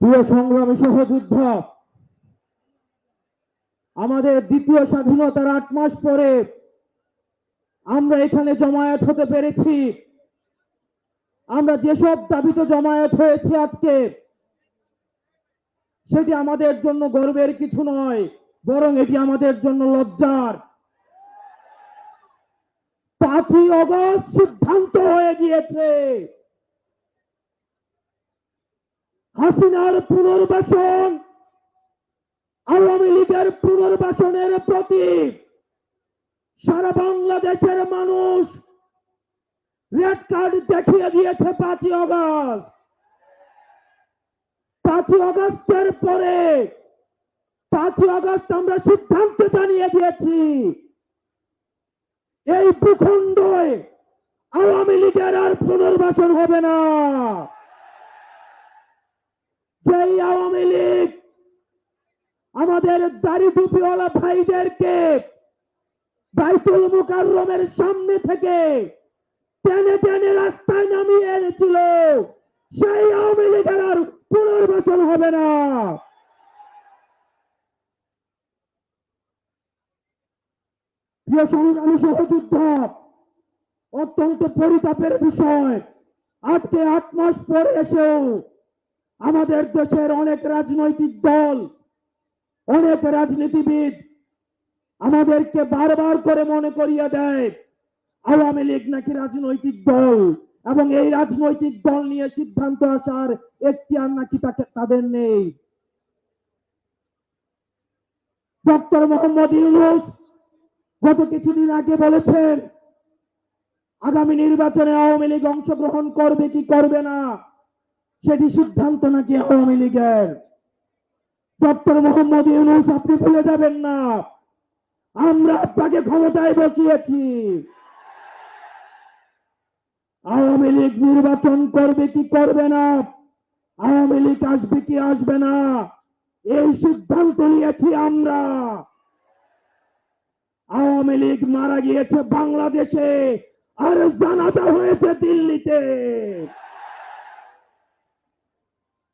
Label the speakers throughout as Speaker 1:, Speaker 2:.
Speaker 1: প্রিয় সংগ্রামী সহযোদ্ধা, আমাদের দ্বিতীয় স্বাধীনতার ৮ মাস পরে আমরা এখানে জমায়েত হতে পেরেছি। আমরা যেসব দাবিতে জমায়েত হয়েছে আজকে, সেটি আমাদের জন্য গর্বের কিছু নয়, বরং এটি আমাদের জন্য লজ্জার। ৫ই অগস্ট সিদ্ধান্ত হয়ে গিয়েছে হাসিনার পুনর্বাসন, আওয়ামী লীগের পুনর্বাসনের প্রতি সারা বাংলাদেশের মানুষ রেড কার্ড দেখিয়ে দিয়েছে। ৫ই অগস্ট ৫ই অগস্টের পরে ৫ই অগস্ট আমরা সিদ্ধান্ত জানিয়ে দিয়েছি, এই ভূখণ্ডে আওয়ামী লীগের আর পুনর্বাসন হবে না। যেই আওয়ামী লীগ আমাদের দাড়ি টুপিওয়ালা ভাইদেরকে বাইতুল মুকাররমের সামনে থেকে টেনে টেনে রাস্তায় নামিয়ে এনেছিল, সেই আওয়ামী লীগের আর পুনর্বাসন হবে না। প্রিয় সংগ্রামী সহযোদ্ধা, অত্যন্ত পরিতাপের বিষয়, আজকে ৮ মাস পরে এসেও আমাদের দেশের অনেক রাজনৈতিক দল, অনেক রাজনীতিবিদ আমাদেরকে বারবার করে মনে করিয়ে দেয় আওয়ামী লীগ নাকি রাজনৈতিক দল, এবং এই রাজনৈতিক দল নিয়ে সিদ্ধান্ত আসার এখতিয়ার নাকি তাদের নেই। ডক্টর মোহাম্মদ ইউনূস গত কিছুদিন আগে বলেছেন আগামী নির্বাচনে আওয়ামী লীগ অংশগ্রহণ করবে কি করবে না সেটি সিদ্ধান্ত নাকি আওয়ামী লীগের। ডক্টর মোহাম্মদ ইউনূস, আপনি ভুলে যাবেন না, আমরা আপনাকে ক্ষমতায় বসিয়েছি। আওয়ামী লীগ নির্বাচন করবে কি করবে না, আওয়ামী লীগ আসবে কি আসবে না, এই সিদ্ধান্ত নিয়েছি আমরা। আওয়ামী লীগ মারা গিয়েছে বাংলাদেশে, আর জানাজা হয়েছে দিল্লিতে।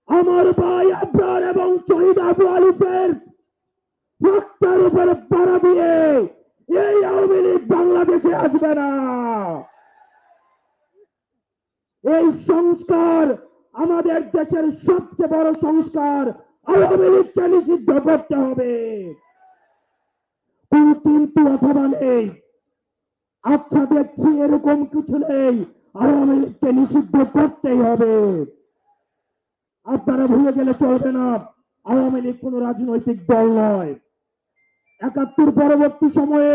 Speaker 1: আমার ভাই আবরার এবং শহীদ আবু আলিফের রক্তের উপরে পাড়া দিয়ে এই আওয়ামী লীগ বাংলাদেশে আসবে না। এই সংস্কার আমাদের দেশের সবচেয়ে বড় সংস্কার, আওয়ামী লীগকে নিষিদ্ধ করতে হবে। কোন কিন্তু অথবা নেই, আচ্ছা দেখছি এরকম কিছু নেই, আওয়ামী লীগকে নিষিদ্ধ করতেই হবে। আপনারা ভুলে গেলে চলবে না, আওয়ামী লীগ কোন রাজনৈতিক দল নয়। ৭১ পরবর্তী সময়ে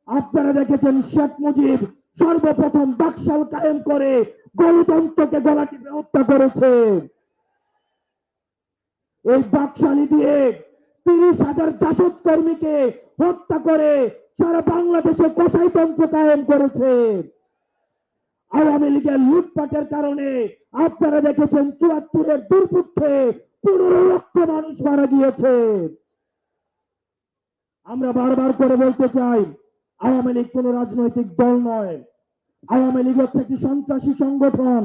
Speaker 1: আপনারা দেখেছেন শেখ মুজিব সর্বপ্রথম বাকশাল কায়েম করে গণতন্ত্রকে গলা টিপে হত্যা করেছে। এই বাকশালী দিয়ে ৩০,০০০ জাসদ কর্মীকে হত্যা করে সারা বাংলাদেশে কসাইতন্ত্র কায়েম করেছে। আওয়ামী লীগের লুটপাটের কারণে আপনারা দেখেছেন ৭৪-এর দুর্ভিক্ষে ১৫ লক্ষ মানুষ মারা গিয়েছে। আমরা বারবার করে বলতে চাই, আওয়ামী লীগ কোন রাজনৈতিক দল নয়, আওয়ামী লীগ হচ্ছে একটি সন্ত্রাসী সংগঠন।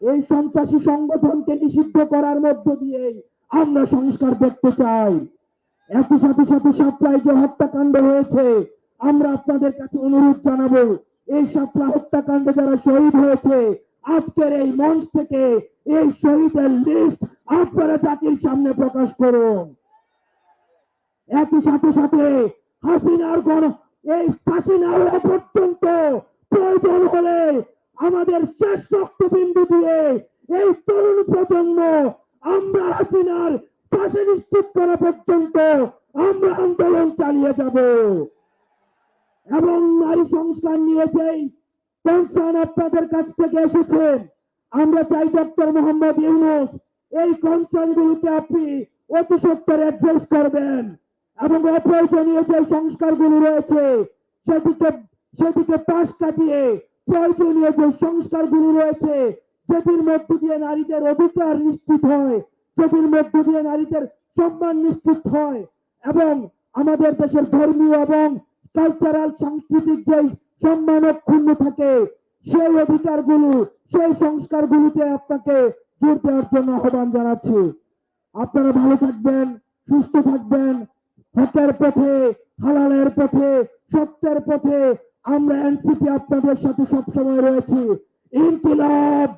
Speaker 1: এই সন্ত্রাসী সংগঠনকে নিষিদ্ধ করার মধ্য দিয়ে আমরা সংস্কার দেখতে চাই। একই সাথে সাথে সাপ্লাই যে হত্যাকাণ্ড হয়েছে, আমরা আপনাদের কাছে অনুরোধ জানাবো, এই সাপ্লা হত্যাকাণ্ডে যারা শহীদ হয়েছে, আজকের এই মঞ্চ থেকে এই শহীদের লিস্ট আপনারা জাতির সামনে প্রকাশ করুন। একই সাথে সাথে হাসিনার এই ফাঁসি না হওয়া পর্যন্ত প্রয়োজন হলে আমাদের শেষ রক্তবিন্দু দিয়ে এই তরুণ প্রজন্ম আমরা হাসিনার ফাঁসি নিশ্চিত করা পর্যন্ত আমরা আন্দোলন চালিয়ে যাব। এবং নারী সংস্কার নিয়ে যেই কনসার্ন আপনাদের কাছ থেকে এসেছে, আমরা চাই ডক্টর মোহাম্মদ ইউনূস এই কনসার্ন গুলোকে আপনি অতি সত্বর অ্যাড্রেস করবেন, এবং অপ্রয়োজনীয় যে সংস্কারগুলো রয়েছে সেটিকে পাশ কাটিয়ে প্রয়োজনীয় যে সংস্কারগুলো রয়েছে, যেটির মধ্য দিয়ে নারীদের অধিকার নিশ্চিত হয়, যেটির মধ্য দিয়ে নারীদের সম্মান নিশ্চিত হয়, এবং আমাদের দেশের ধর্মীয় এবং কালচারাল সাংস্কৃতিক যে সম্মান অক্ষুণ্ণ থাকে, সেই অধিকারগুলো, সেই সংস্কারগুলোতে আপনাকে জোর দেওয়ার জন্য আহ্বান জানাচ্ছি। আপনারা ভালো থাকবেন, সুস্থ থাকবেন। হকের পথে, হালালের পথে, সত্যের পথে আমরা এনসিপি আপনাদের সাথে সবসময় রয়েছি। ইনকিলাব